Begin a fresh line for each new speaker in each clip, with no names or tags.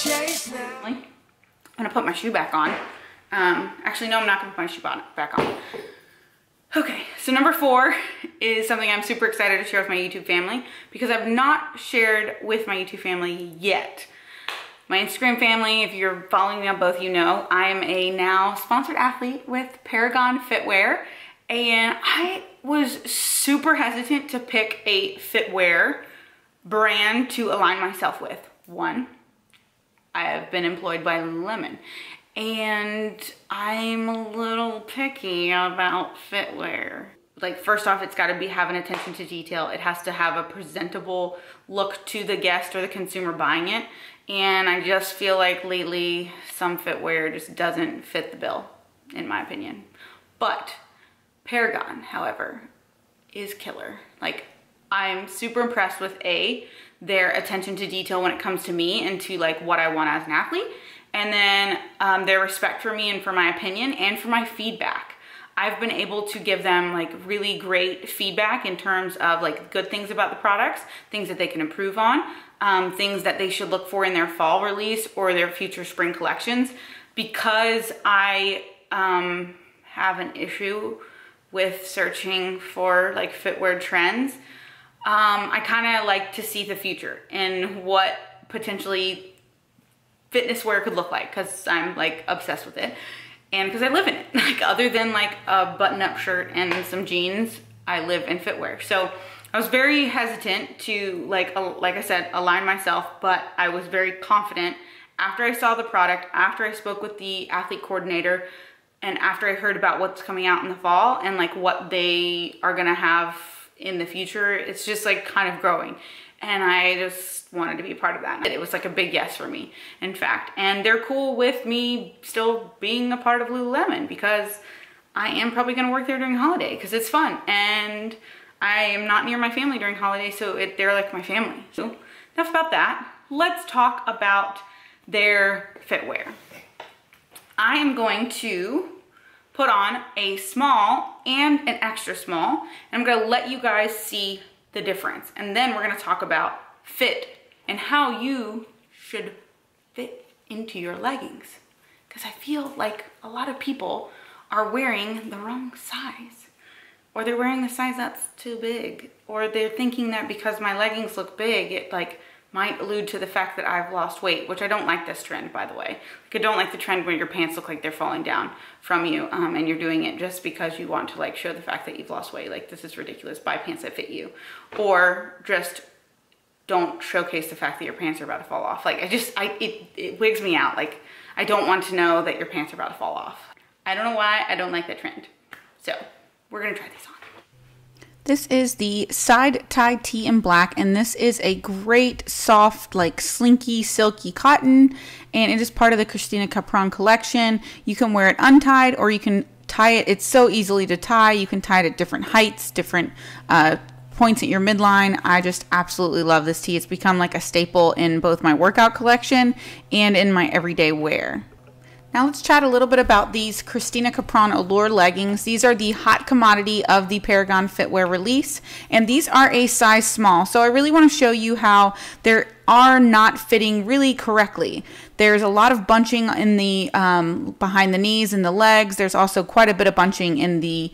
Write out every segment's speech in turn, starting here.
I'm gonna put my shoe back on. Actually, no, I'm not gonna put my shoe back on. Okay, so number 4 is something I'm super excited to share with my YouTube family because I've not shared with my YouTube family yet. My Instagram family, if you're following me on both, you know, I am a now sponsored athlete with PARAGON FITWEAR, and I was super hesitant to pick a FITWEAR brand to align myself with. One, I have been employed by Lululemon, and I'm a little picky about FITWEAR. Like, first off, it's got to have an attention to detail. It has to have a presentable look to the guest or the consumer buying it. And I just feel like lately some FITWEAR just doesn't fit the bill, in my opinion. But PARAGON, however, is killer. Like, I'm super impressed with their attention to detail when it comes to me and to like what I want as an athlete. And then their respect for me and for my opinion and for my feedback. I've been able to give them like really great feedback in terms of like good things about the products, things that they can improve on, things that they should look for in their fall release or their future spring collections. Because I have an issue with searching for like FITWEAR trends, I kind of like to see the future and what potentially fitness wear could look like, because I'm like obsessed with it and because I live in it. Like, other than like a button-up shirt and some jeans, I live in FITWEAR. So I was very hesitant to like I said, align myself, but I was very confident after I saw the product, after I spoke with the athlete coordinator, and after I heard about what's coming out in the fall and like what they are gonna have in the future. It's just like kind of growing. And I just wanted to be a part of that. It was like a big yes for me, in fact. And they're cool with me still being a part of Lululemon because I am probably gonna work there during holiday because it's fun. And I am not near my family during holiday, so they're like my family. So enough about that. Let's talk about their FITWEAR. I am going to put on a small and an extra small, and I'm gonna let you guys see the difference. And then we're gonna talk about fit and how you should fit into your leggings. Because I feel like a lot of people are wearing the wrong size, or they're wearing a size that's too big, or they're thinking that because my leggings look big, it like might allude to the fact that I've lost weight, which I don't like this trend, by the way. Like, I don't like the trend where your pants look like they're falling down from you, and you're doing it just because you want to like show the fact that you've lost weight. Like, this is ridiculous. Buy pants that fit you, or just don't showcase the fact that your pants are about to fall off. Like, it wigs me out. Like, I don't want to know that your pants are about to fall off. I don't know why I don't like that trend. So we're gonna try these on.
This is the side tie tee in black, and this is a great soft, like slinky, silky cotton, and it is part of the Christina Capron collection. You can wear it untied, or you can tie it. It's so easily to tie. You can tie it at different heights, different points at your midline. I just absolutely love this tee. It's become like a staple in both my workout collection and in my everyday wear. Now let's chat a little bit about these Christina Capron Allure leggings. These are the hot commodity of the PARAGON FITWEAR release, and these are a size small. So I really want to show you how they are not fitting really correctly. There's a lot of bunching in the behind the knees and the legs. There's also quite a bit of bunching in the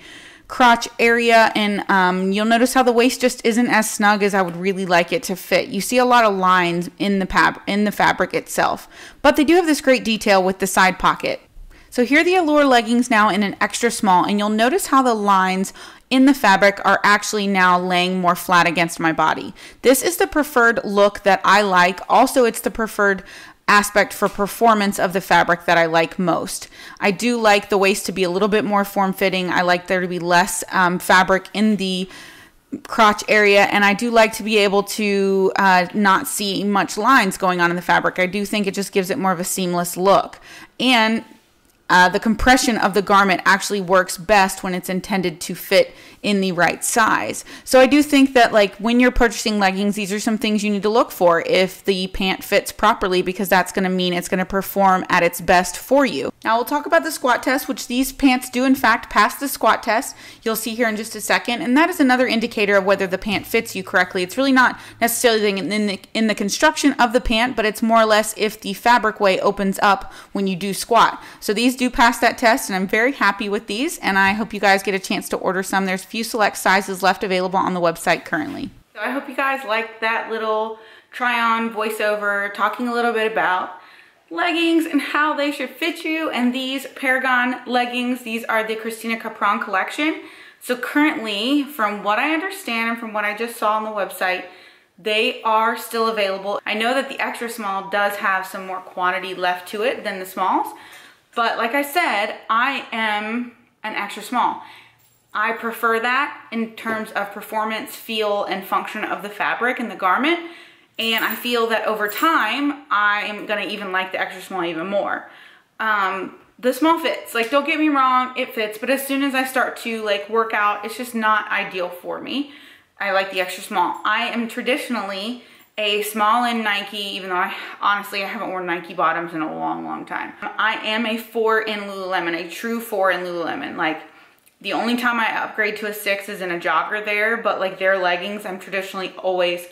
crotch area, and you'll notice how the waist just isn't as snug as I would really like it to fit. You see a lot of lines in the fabric itself, but they do have this great detail with the side pocket. So here are the Allure leggings now in an extra small, and you'll notice how the lines in the fabric are actually now laying more flat against my body. This is the preferred look that I like. Also, it's the preferred aspect for performance of the fabric that I like most. I do like the waist to be a little bit more form-fitting. I like there to be less fabric in the crotch area, and I do like to be able to not see much lines going on in the fabric. I do think it just gives it more of a seamless look. And the compression of the garment actually works best when it's intended to fit in the right size. So I do think that like when you're purchasing leggings, these are some things you need to look for if the pant fits properly, because that's going to mean it's going to perform at its best for you. Now we'll talk about the squat test, which these pants do in fact pass the squat test. You'll see here in just a second, and that is another indicator of whether the pant fits you correctly. It's really not necessarily in the construction of the pant, but it's more or less if the fabric way opens up when you do squat. So these do pass that test, and I'm very happy with these, and I hope you guys get a chance to order some. There's few select sizes left available on the website currently.
So I hope you guys liked that little try-on voiceover talking a little bit about leggings and how they should fit you. And these Paragon leggings, these are the Christina Capron collection. So currently, from what I understand and from what I just saw on the website, they are still available. I know that the extra small does have some more quantity left to it than the smalls, but like I said, I am an extra small. I prefer that in terms of performance, feel, and function of the fabric and the garment. And I feel that over time, I am gonna even like the extra small even more. The small fits, like don't get me wrong, it fits, but as soon as I start to like work out, it's just not ideal for me. I like the extra small. I am traditionally a small in Nike, even though honestly I haven't worn Nike bottoms in a long, long time. I am a 4 in Lululemon, a true 4 in Lululemon. Like, the only time I upgrade to a 6 is in a jogger there, but like their leggings, I'm traditionally always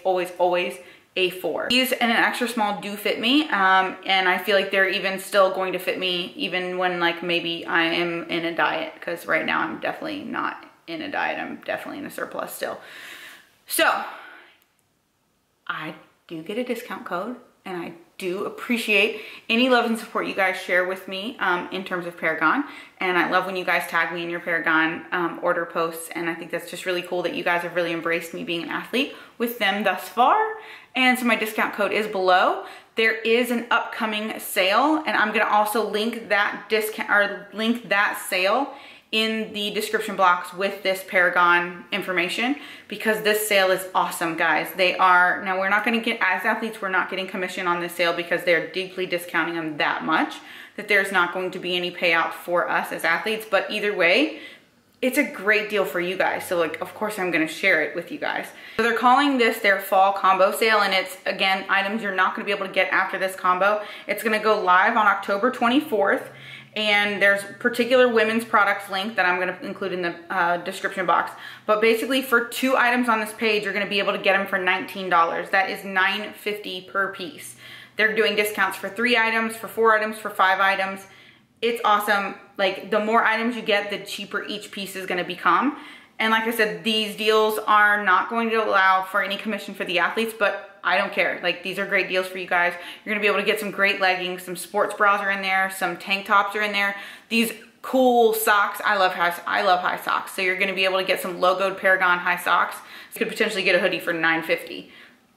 a 4. These and an extra small do fit me, and I feel like they're even still going to fit me even when like maybe I am in a diet, because right now I'm definitely not in a diet. I'm definitely in a surplus still. So I do get a discount code, and I do appreciate any love and support you guys share with me in terms of Paragon. And I love when you guys tag me in your Paragon order posts. And I think that's just really cool that you guys have really embraced me being an athlete with them thus far. And so my discount code is below. There is an upcoming sale, and I'm gonna also link that discount or link that sale in the description box with this Paragon information, because this sale is awesome, guys. They are, now we're not gonna get, as athletes, we're not getting commission on this sale because they're deeply discounting them that much that there's not going to be any payout for us as athletes. But either way, it's a great deal for you guys. So like, of course I'm gonna share it with you guys. So they're calling this their fall combo sale, and it's, again, items you're not gonna be able to get after this combo. It's gonna go live on October 24th. And there's particular women's products link that I'm going to include in the description box. But basically for 2 items on this page, you're going to be able to get them for $19. That is $9.50 per piece. They're doing discounts for 3 items, for 4 items, for 5 items. It's awesome. Like, the more items you get, the cheaper each piece is going to become. And like I said, these deals are not going to allow for any commission for the athletes, but I don't care. Like, these are great deals for you guys. You're gonna be able to get some great leggings, some sports bras are in there, some tank tops are in there. These cool socks, I love high socks. So you're gonna be able to get some logoed Paragon high socks. You could potentially get a hoodie for $9.50.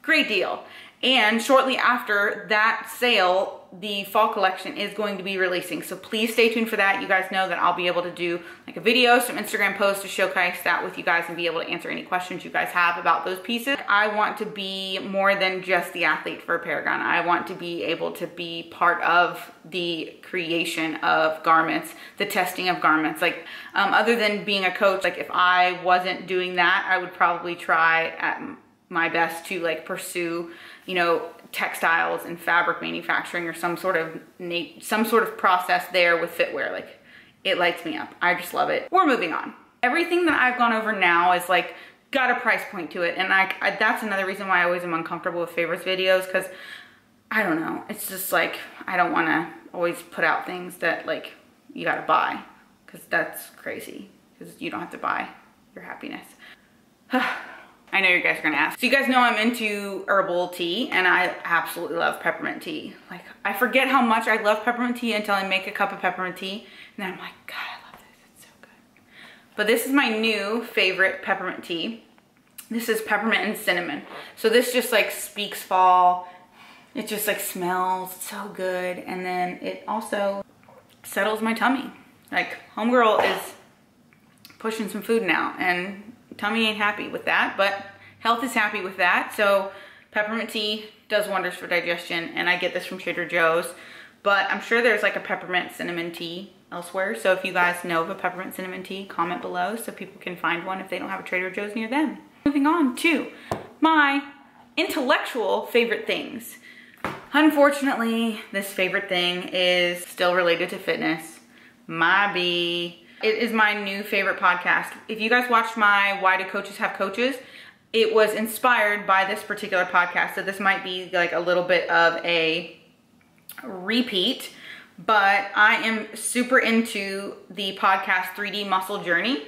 Great deal. And shortly after that sale, the fall collection is going to be releasing. So please stay tuned for that. You guys know that I'll be able to do like a video, some Instagram posts to showcase that with you guys and be able to answer any questions you guys have about those pieces. I want to be more than just the athlete for Paragon. I want to be able to be part of the creation of garments, the testing of garments. Like, other than being a coach, like if I wasn't doing that, I would probably try at my best to like pursue, you know, textiles and fabric manufacturing or some sort of process there with FITWEAR. Like, it lights me up. I just love it. We're moving on. Everything that I've gone over now is like got a price point to it, and that's another reason why I always am uncomfortable with favorites videos, because I don't know, it's just like I don't want to always put out things that like you gotta buy, because that's crazy, because you don't have to buy your happiness. I know you guys are gonna ask. So you guys know I'm into herbal tea, and I absolutely love peppermint tea. Like, I forget how much I love peppermint tea until I make a cup of peppermint tea, and then I'm like, God, I love this, it's so good. But this is my new favorite peppermint tea. This is peppermint and cinnamon. So this just like speaks fall. It just like smells so good, and then it also settles my tummy. Like, homegirl is pushing some food now, and tummy ain't happy with that, but health is happy with that. So peppermint tea does wonders for digestion, and I get this from Trader Joe's. but I'm sure there's like a peppermint cinnamon tea elsewhere. So if you guys know of a peppermint cinnamon tea, comment below so people can find one if they don't have a Trader Joe's near them. Moving on to my intellectual favorite things. Unfortunately, this favorite thing is still related to fitness. My bee. It is my new favorite podcast. If you guys watched my Why Do Coaches Have Coaches, it was inspired by this particular podcast. So this might be like a little bit of a repeat, but I am super into the podcast 3D Muscle Journey.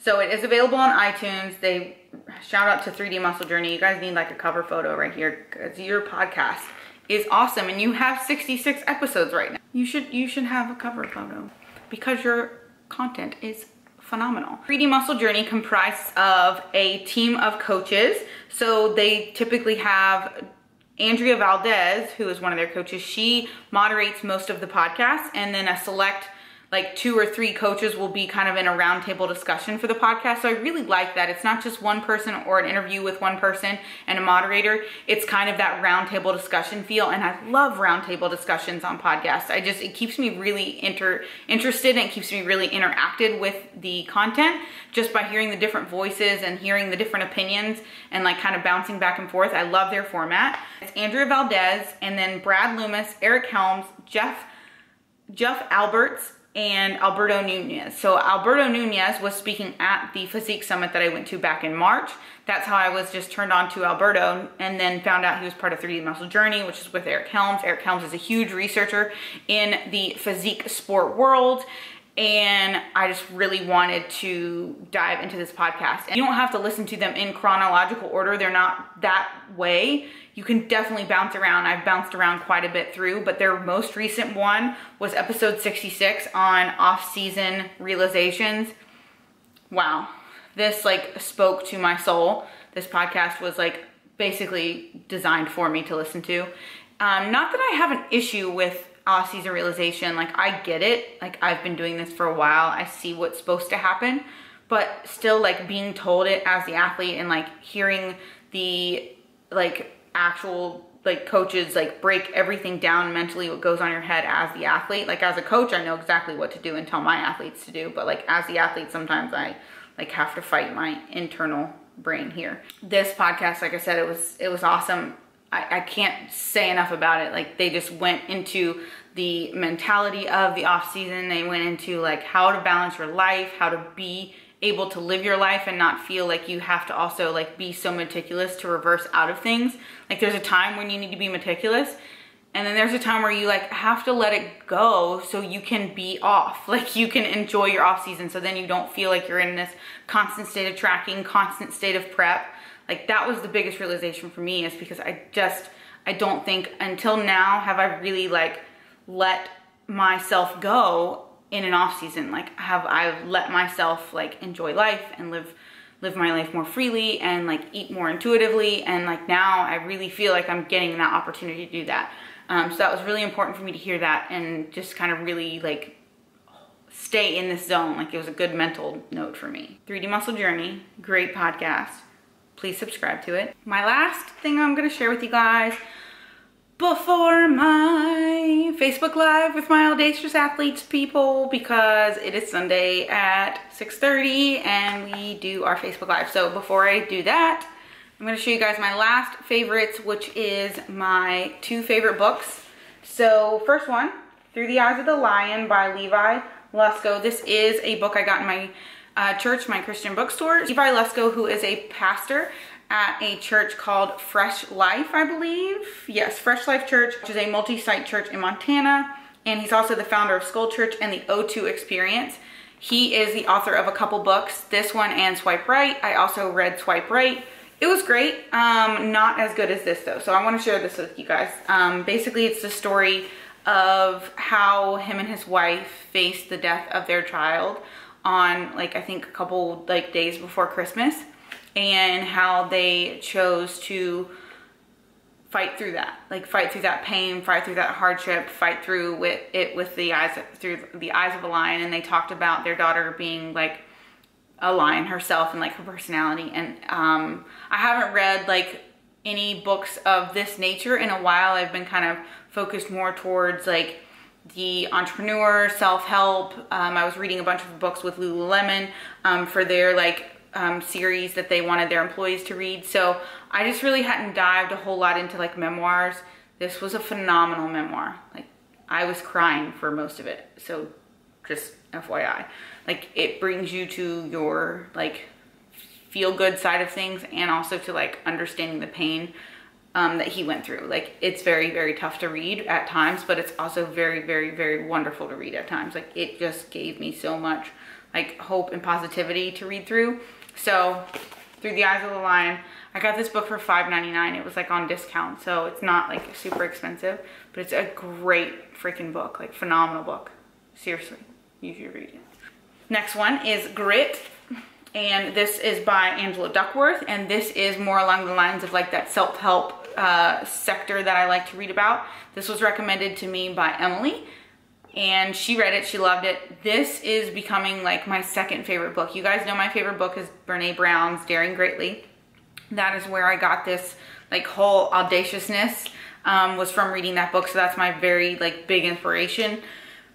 So it is available on iTunes. They shout out to 3D Muscle Journey. You guys need like a cover photo right here because your podcast is awesome and you have 66 episodes right now. You should have a cover photo because your content is phenomenal. 3D Muscle Journey comprises of a team of coaches. So they typically have Andrea Valdez, who is one of their coaches. She moderates most of the podcast, and then a select like 2 or 3 coaches will be kind of in a roundtable discussion for the podcast. So I really like that. It's not just one person or an interview with one person and a moderator. It's kind of that roundtable discussion feel. And I love roundtable discussions on podcasts. It keeps me really interested, and it keeps me really interacted with the content just by hearing the different voices and hearing the different opinions and like kind of bouncing back and forth. I love their format. It's Andrea Valdez, and then Brad Loomis, Eric Helms, Jeff Alberts, and Alberto Nunez. So Alberto Nunez was speaking at the Physique Summit that I went to back in March. That's how I was just turned on to Alberto, and then found out he was part of 3D Muscle Journey, which is with Eric Helms. Eric Helms is a huge researcher in the physique sport world, and I just really wanted to dive into this podcast. And you don't have to listen to them in chronological order. They're not that way. You can definitely bounce around. I've bounced around quite a bit through, but their most recent one was episode 66 on off-season realizations. Wow. This like spoke to my soul. This podcast was like basically designed for me to listen to. Not that I have an issue with off-season realization. Like I get it. Like I've been doing this for a while. I see what's supposed to happen, but still like being told it as the athlete and like hearing the like actual like coaches like break everything down mentally, what goes on your head as the athlete. Like as a coach, I know exactly what to do and tell my athletes to do, but like as the athlete, sometimes I like have to fight my internal brain here. This podcast, like I said, it was awesome. I can't say enough about it. Like they just went into the mentality of the off season. They went into like how to balance your life, how to be able to live your life and not feel like you have to also like be so meticulous to reverse out of things. Like there's a time when you need to be meticulous, and then there's a time where you like have to let it go so you can be off. Like you can enjoy your off season, so then you don't feel like you're in this constant state of tracking, constant state of prep. Like that was the biggest realization for me, is because I don't think until now have I really like let myself go in an off season. Like I've let myself like enjoy life and live my life more freely and like eat more intuitively. And like now I really feel like I'm getting that opportunity to do that. So that was really important for me to hear that and just kind of really like stay in this zone. Like it was a good mental note for me. 3D Muscle Journey, great podcast. Please subscribe to it. My last thing I'm gonna share with you guys before my Facebook Live with my Audacious Athletes people, because it is Sunday at 6:30 and we do our Facebook Live. So before I do that, I'm going to show you guys my last favorites, which is my 2 favorite books. So first one, Through the Eyes of the Lion by Levi Lusko. This is a book I got in my church, my Christian bookstore. Levi Lusko, who is a pastor at a church called Fresh Life, I believe. Yes, Fresh Life Church, which is a multi-site church in Montana. And he's also the founder of Skull Church and the O2 Experience. He is the author of a couple books, this one and Swipe Right. I also read Swipe Right. It was great. Not as good as this though. So I want to share this with you guys. Basically, it's the story of how him and his wife faced the death of their child on like, I think a couple like days before Christmas, and how they chose to fight through that, like fight through that pain, fight through that hardship, fight through with the eyes of a lion. And they talked about their daughter being like a lion herself and like her personality. And I haven't read like any books of this nature in a while. I've been kind of focused more towards like the entrepreneur, self-help. I was reading a bunch of books with Lululemon for their like series that they wanted their employees to read. So I just really hadn't dived a whole lot into like memoirs. This was a phenomenal memoir. Like I was crying for most of it. So just FYI, like it brings you to your like feel good side of things and also to like understanding the pain that he went through. Like it's very, very tough to read at times, but it's also very, very, very wonderful to read at times. Like it just gave me so much like hope and positivity to read through. So Through the Eyes of the Lion, I got this book for $5.99. It was like on discount, so it's not like super expensive, but it's a great freaking book, like phenomenal book. Seriously, you should read it. Next one is Grit, and this is by Angela Duckworth, and this is more along the lines of like that self-help sector that I like to read about. This was recommended to me by Emily, and she read it, she loved it. This is becoming like my second favorite book. You guys know my favorite book is Brene Brown's Daring Greatly. That is where I got this like whole audaciousness was from reading that book. So that's my very like big inspiration.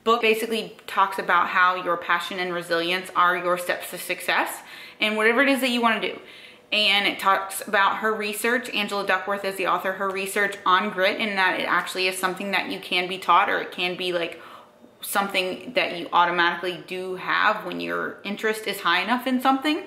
Book basically talks about how your passion and resilience are your steps to success and whatever it is that you want to do. And it talks about her research. Angela Duckworth is the author, her research on grit, and that it actually is something that you can be taught, or it can be like something that you automatically do have when your interest is high enough in something.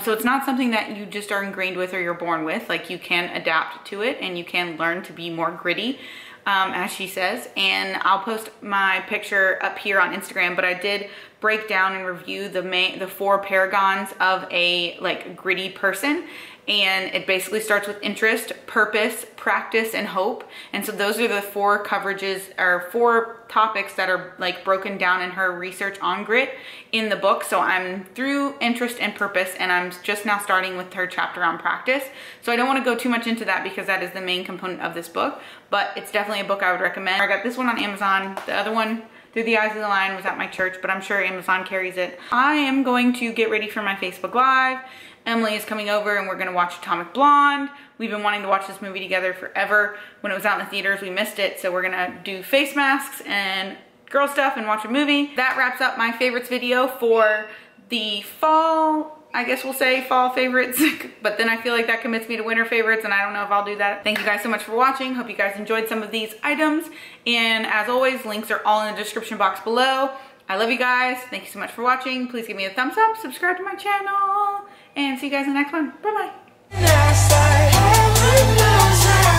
So it's not something that you just are ingrained with or you're born with. Like you can adapt to it and you can learn to be more gritty, as she says. And I'll post my picture up here on Instagram, but I did break down and review the 4 paragons of a like gritty person. And it basically starts with interest, purpose, practice, and hope. And so those are the 4 coverages or 4 topics that are like broken down in her research on grit in the book. So I'm through interest and purpose, and I'm just now starting with her chapter on practice. So I don't want to go too much into that because that is the main component of this book, but it's definitely a book I would recommend. I got this one on Amazon. The other one, Through the Eyes of the Lion, was at my church, but I'm sure Amazon carries it. I am going to get ready for my Facebook Live. Emily is coming over and we're gonna watch Atomic Blonde. We've been wanting to watch this movie together forever. When it was out in the theaters, we missed it, so we're gonna do face masks and girl stuff and watch a movie. That wraps up my favorites video for the fall, I guess we'll say fall favorites, but then I feel like that commits me to winter favorites, and I don't know if I'll do that. Thank you guys so much for watching. Hope you guys enjoyed some of these items, and as always, links are all in the description box below. I love you guys. Thank you so much for watching. Please give me a thumbs up, subscribe to my channel, and see you guys in the next one. Bye-bye.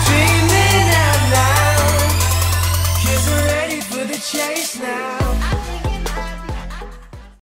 Dreaming out loud, 'cause we're ready for the chase now.